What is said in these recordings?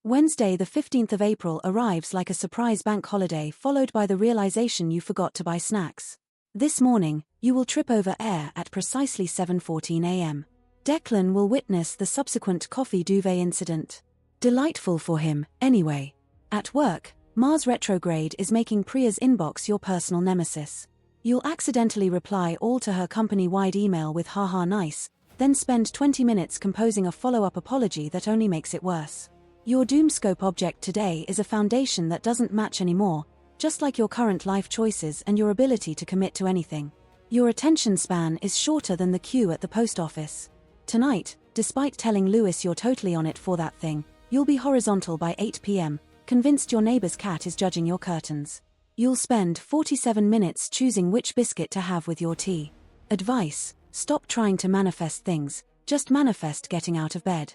Wednesday, the 15th of April arrives like a surprise bank holiday followed by the realization you forgot to buy snacks. This morning, you will trip over air at precisely 7:14 a.m. Declan will witness the subsequent coffee duvet incident. Delightful for him, anyway. At work, Mars retrograde is making Priya's inbox your personal nemesis. You'll accidentally reply all to her company-wide email with haha nice, then spend 20 minutes composing a follow-up apology that only makes it worse. Your Doomscope object today is a foundation that doesn't match anymore, just like your current life choices and your ability to commit to anything. Your attention span is shorter than the queue at the post office. Tonight, despite telling Lewis you're totally on it for that thing, you'll be horizontal by 8 p.m., convinced your neighbor's cat is judging your curtains. You'll spend 47 minutes choosing which biscuit to have with your tea. Advice: stop trying to manifest things, just manifest getting out of bed.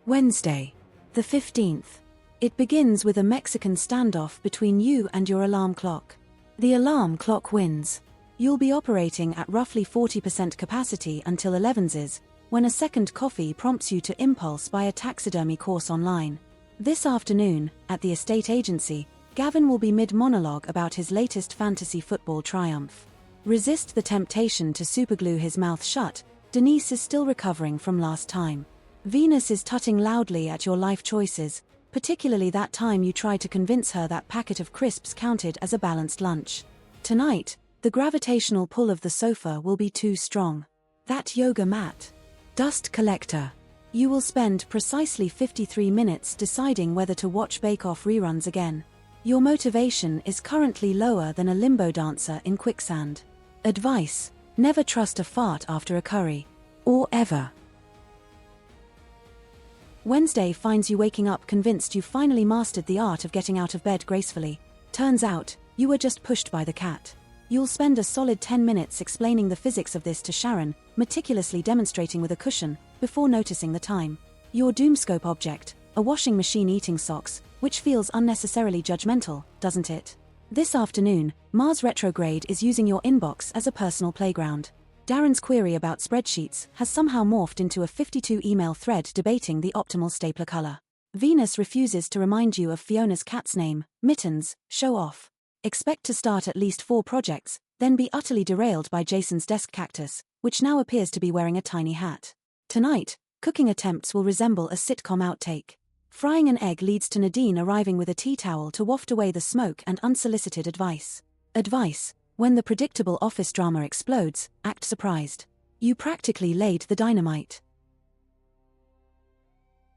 Wednesday, the 15th. It begins with a Mexican standoff between you and your alarm clock. The alarm clock wins. You'll be operating at roughly 40% capacity until 11s, when a second coffee prompts you to impulse buy a taxidermy course online. This afternoon, at the estate agency, Gavin will be mid-monologue about his latest fantasy football triumph. Resist the temptation to superglue his mouth shut. Denise is still recovering from last time. Venus is tutting loudly at your life choices, particularly that time you tried to convince her that packet of crisps counted as a balanced lunch. Tonight, the gravitational pull of the sofa will be too strong. That yoga mat. Dust collector. You will spend precisely 53 minutes deciding whether to watch Bake Off reruns again. Your motivation is currently lower than a limbo dancer in quicksand. Advice: never trust a fart after a curry. Or ever. Wednesday finds you waking up convinced you've finally mastered the art of getting out of bed gracefully. Turns out, you were just pushed by the cat. You'll spend a solid 10 minutes explaining the physics of this to Sharon, meticulously demonstrating with a cushion, before noticing the time. Your Doomscope object, a washing machine eating socks, which feels unnecessarily judgmental, doesn't it? This afternoon, Mars retrograde is using your inbox as a personal playground. Darren's query about spreadsheets has somehow morphed into a 52-email thread debating the optimal stapler color. Venus refuses to remind you of Fiona's cat's name, Mittens. Show off. Expect to start at least 4 projects, then be utterly derailed by Jason's desk cactus, which now appears to be wearing a tiny hat. Tonight, cooking attempts will resemble a sitcom outtake. Frying an egg leads to Nadine arriving with a tea towel to waft away the smoke and unsolicited advice. Advice: when the predictable office drama explodes, act surprised. You practically laid the dynamite.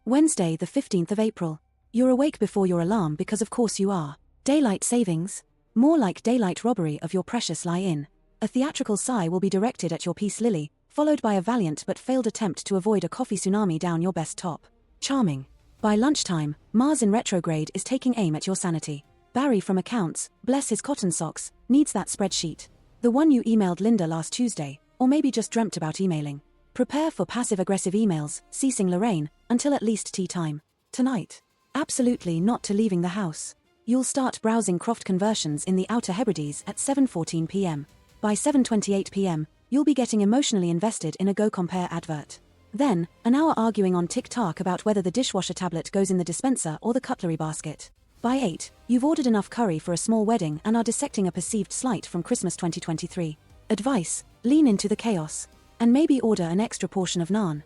Wednesday, the 15th of April. You're awake before your alarm because of course you are. Daylight savings? More like daylight robbery of your precious lie-in. A theatrical sigh will be directed at your peace lily, followed by a valiant but failed attempt to avoid a coffee tsunami down your best top. Charming. By lunchtime, Mars in retrograde is taking aim at your sanity. Barry from accounts, bless his cotton socks, needs that spreadsheet. The one you emailed Linda last Tuesday, or maybe just dreamt about emailing. Prepare for passive-aggressive emails, ceasing Lorraine, until at least tea time. Tonight. Absolutely not to leaving the house. You'll start browsing Croft conversions in the Outer Hebrides at 7:14 p.m. By 7:28 p.m., you'll be getting emotionally invested in a Go Compare advert. Then, an hour arguing on TikTok about whether the dishwasher tablet goes in the dispenser or the cutlery basket. By 8, you've ordered enough curry for a small wedding and are dissecting a perceived slight from Christmas 2023. Advice: lean into the chaos. And maybe order an extra portion of naan.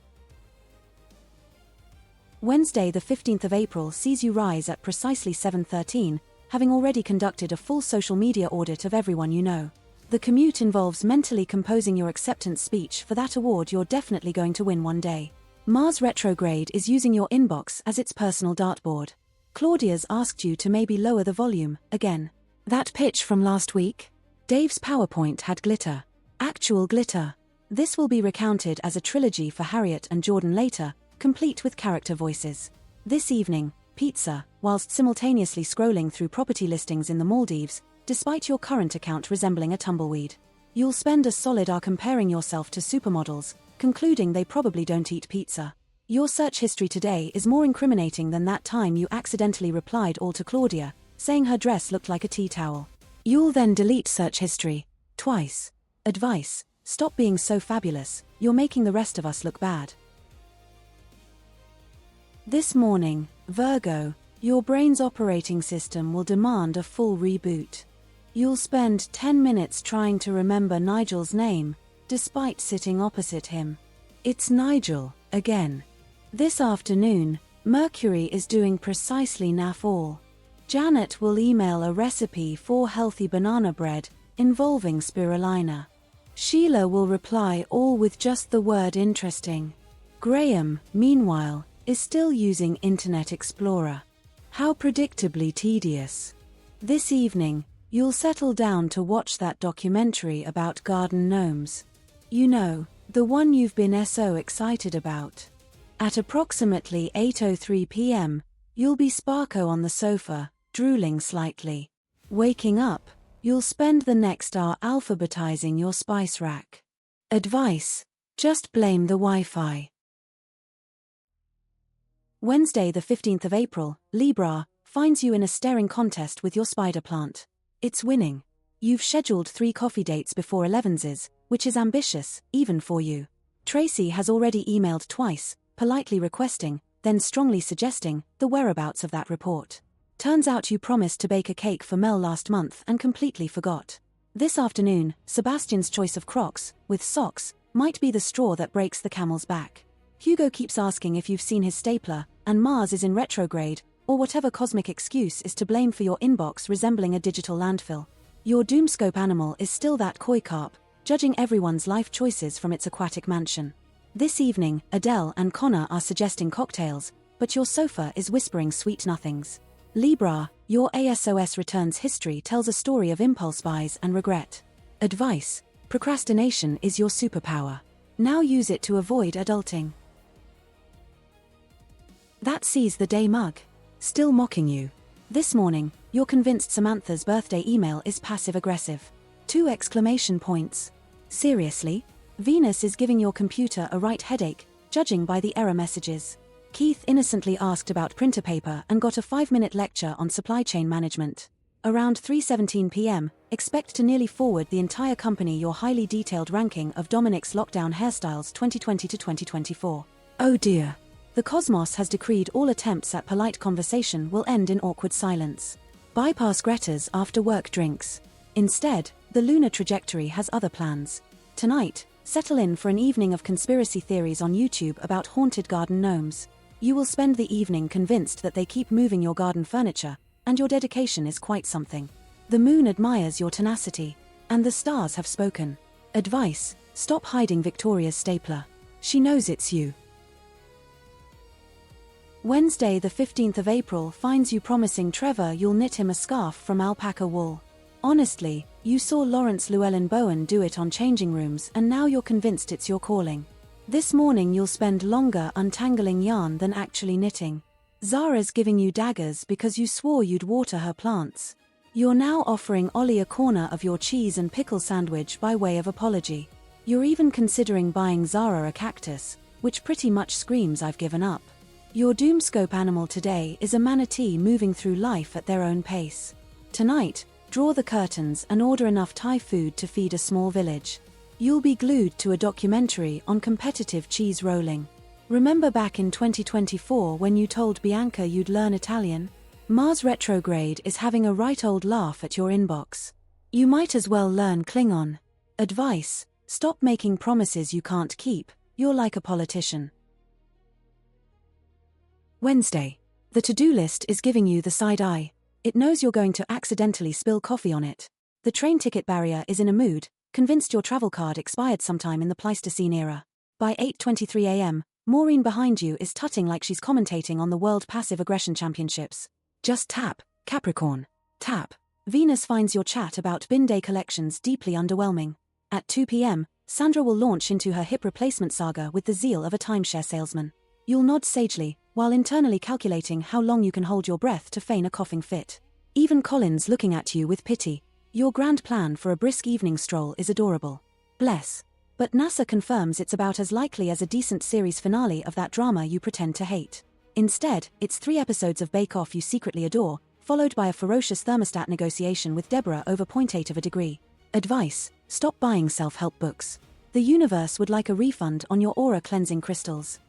Wednesday, the 15th of April sees you rise at precisely 7:13, having already conducted a full social media audit of everyone you know. The commute involves mentally composing your acceptance speech for that award you're definitely going to win one day. Mars retrograde is using your inbox as its personal dartboard. Claudia's asked you to maybe lower the volume, again. That pitch from last week? Dave's PowerPoint had glitter. Actual glitter. This will be recounted as a trilogy for Harriet and Jordan later, complete with character voices. This evening, pizza, whilst simultaneously scrolling through property listings in the Maldives, despite your current account resembling a tumbleweed. You'll spend a solid hour comparing yourself to supermodels, concluding they probably don't eat pizza. Your search history today is more incriminating than that time you accidentally replied all to Claudia, saying her dress looked like a tea towel. You'll then delete search history. Twice. Advice: stop being so fabulous, you're making the rest of us look bad. This morning, Virgo, your brain's operating system will demand a full reboot. You'll spend 10 minutes trying to remember Nigel's name, despite sitting opposite him. It's Nigel, again. This afternoon, Mercury is doing precisely naff all. Janet will email a recipe for healthy banana bread, involving spirulina. Sheila will reply all with just the word interesting. Graham, meanwhile, is still using Internet Explorer. How predictably tedious. This evening, you'll settle down to watch that documentary about garden gnomes. You know, the one you've been so excited about. At approximately 8:03 p.m., you'll be sparko on the sofa, drooling slightly. Waking up, you'll spend the next hour alphabetizing your spice rack. Advice: just blame the Wi-Fi. Wednesday the 15th of April, Libra, finds you in a staring contest with your spider plant. It's winning. You've scheduled 3 coffee dates before 11s, which is ambitious, even for you. Tracy has already emailed twice, politely requesting, then strongly suggesting, the whereabouts of that report. Turns out you promised to bake a cake for Mel last month and completely forgot. This afternoon, Sebastian's choice of Crocs, with socks, might be the straw that breaks the camel's back. Hugo keeps asking if you've seen his stapler, and Mars is in retrograde, or whatever cosmic excuse is to blame for your inbox resembling a digital landfill. Your doomscope animal is still that koi carp, judging everyone's life choices from its aquatic mansion. This evening, Adele and Connor are suggesting cocktails, but your sofa is whispering sweet nothings. Libra, your ASOS returns history tells a story of impulse buys and regret. Advice: procrastination is your superpower. Now use it to avoid adulting. That sees the day mug. Still mocking you. This morning, you're convinced Samantha's birthday email is passive-aggressive. 2 exclamation points. Seriously? Venus is giving your computer a right headache, judging by the error messages. Keith innocently asked about printer paper and got a 5-minute lecture on supply chain management. Around 3:17 p.m., expect to nearly forward the entire company your highly detailed ranking of Dominic's lockdown hairstyles 2020 to 2024. Oh dear. The cosmos has decreed all attempts at polite conversation will end in awkward silence. Bypass Greta's after-work drinks. Instead, the lunar trajectory has other plans. Tonight, settle in for an evening of conspiracy theories on YouTube about haunted garden gnomes. You will spend the evening convinced that they keep moving your garden furniture, and your dedication is quite something. The moon admires your tenacity, and the stars have spoken. Advice: stop hiding Victoria's stapler. She knows it's you. Wednesday the 15th of April finds you promising Trevor you'll knit him a scarf from alpaca wool. Honestly, you saw Lawrence Llewellyn Bowen do it on changing rooms and now you're convinced it's your calling. This morning you'll spend longer untangling yarn than actually knitting. Zara's giving you daggers because you swore you'd water her plants. You're now offering Ollie a corner of your cheese and pickle sandwich by way of apology. You're even considering buying Zara a cactus, which pretty much screams I've given up. Your doomscope animal today is a manatee moving through life at their own pace. Tonight, draw the curtains and order enough Thai food to feed a small village. You'll be glued to a documentary on competitive cheese rolling. Remember back in 2024 when you told Bianca you'd learn Italian? Mars retrograde is having a right old laugh at your inbox. You might as well learn Klingon. Advice: stop making promises you can't keep, you're like a politician. Wednesday. The to-do list is giving you the side eye. It knows you're going to accidentally spill coffee on it. The train ticket barrier is in a mood, convinced your travel card expired sometime in the Pleistocene era. By 8:23 a.m., Maureen behind you is tutting like she's commentating on the World Passive Aggression Championships. Just tap, Capricorn. Tap. Venus finds your chat about bin day collections deeply underwhelming. At 2 p.m., Sandra will launch into her hip replacement saga with the zeal of a timeshare salesman. You'll nod sagely, while internally calculating how long you can hold your breath to feign a coughing fit. Even Colin's looking at you with pity. Your grand plan for a brisk evening stroll is adorable. Bless. But NASA confirms it's about as likely as a decent series finale of that drama you pretend to hate. Instead, it's 3 episodes of Bake Off you secretly adore, followed by a ferocious thermostat negotiation with Deborah over 0.8 of a degree. Advice: stop buying self-help books. The universe would like a refund on your aura cleansing crystals.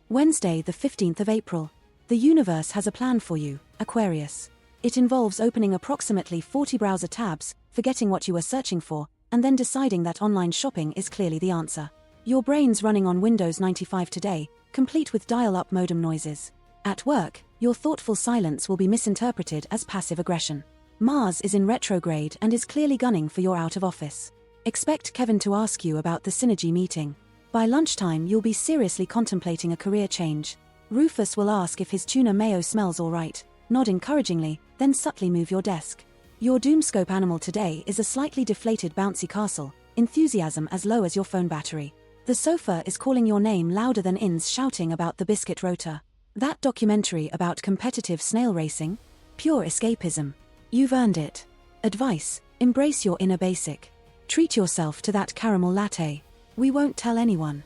Wednesday, the 15th of April. The universe has a plan for you, Aquarius. It involves opening approximately 40 browser tabs, forgetting what you were searching for, and then deciding that online shopping is clearly the answer. Your brain's running on Windows 95 today, complete with dial-up modem noises. At work, your thoughtful silence will be misinterpreted as passive aggression. Mars is in retrograde and is clearly gunning for your out of office. Expect Kevin to ask you about the synergy meeting. By lunchtime, you'll be seriously contemplating a career change. Rufus will ask if his tuna mayo smells all right, nod encouragingly, then subtly move your desk. Your Doomoscope animal today is a slightly deflated bouncy castle, enthusiasm as low as your phone battery. The sofa is calling your name louder than Inns shouting about the biscuit rotor. That documentary about competitive snail racing? Pure escapism. You've earned it. Advice: embrace your inner basic. Treat yourself to that caramel latte. We won't tell anyone.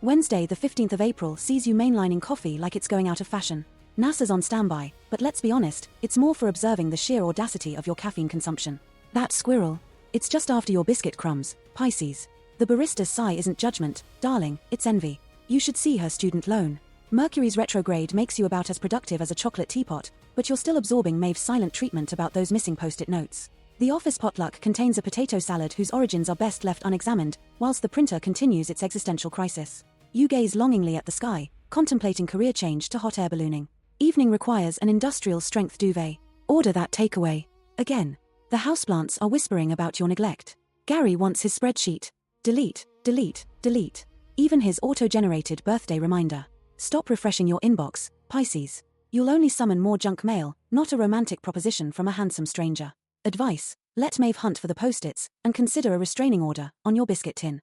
Wednesday, the 15th of April sees you mainlining coffee like it's going out of fashion. NASA's on standby, but let's be honest, it's more for observing the sheer audacity of your caffeine consumption. That squirrel. It's just after your biscuit crumbs, Pisces. The barista's sigh isn't judgment, darling, it's envy. You should see her student loan. Mercury's retrograde makes you about as productive as a chocolate teapot, but you're still absorbing Maeve's silent treatment about those missing post-it notes. The office potluck contains a potato salad whose origins are best left unexamined, whilst the printer continues its existential crisis. You gaze longingly at the sky, contemplating career change to hot air ballooning. Evening requires an industrial strength duvet. Order that takeaway. Again. The houseplants are whispering about your neglect. Gary wants his spreadsheet. Delete, delete, delete. Even his auto-generated birthday reminder. Stop refreshing your inbox, Pisces. You'll only summon more junk mail, not a romantic proposition from a handsome stranger. Advice: let Maeve hunt for the post-its, and consider a restraining order on your biscuit tin.